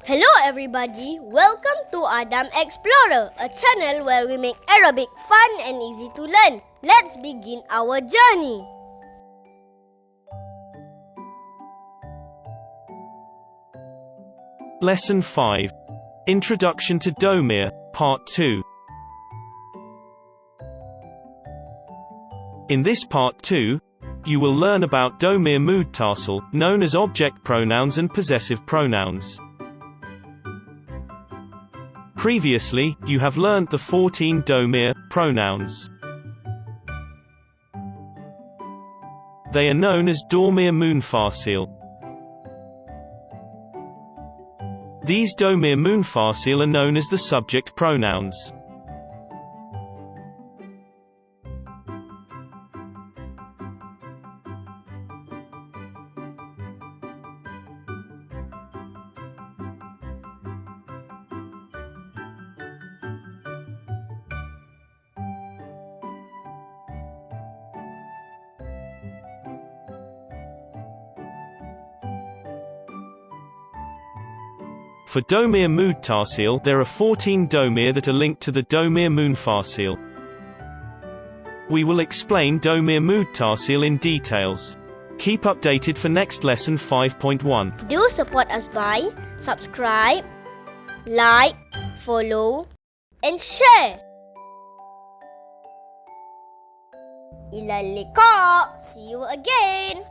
Hello everybody, welcome to Adam Explorer, a channel where we make Arabic fun and easy to learn. Let's begin our journey. Lesson 5. Introduction to Dhomir, Part 2. In this Part 2, you will learn about Dhomir Mudtasil, known as object pronouns and possessive pronouns. Previously, you have learned the 14 Dhomir pronouns. They are known as Dhomir Munfasil. These Dhomir Munfasil are known as the subject pronouns. For Dhomir Mudtasil, there are 14 Dhomir that are linked to the Dhomir Munfasil. We will explain Dhomir Mudtasil in details. Keep updated for next lesson 5.1. Do support us by subscribe, like, follow and share. Ila liqa. See you again.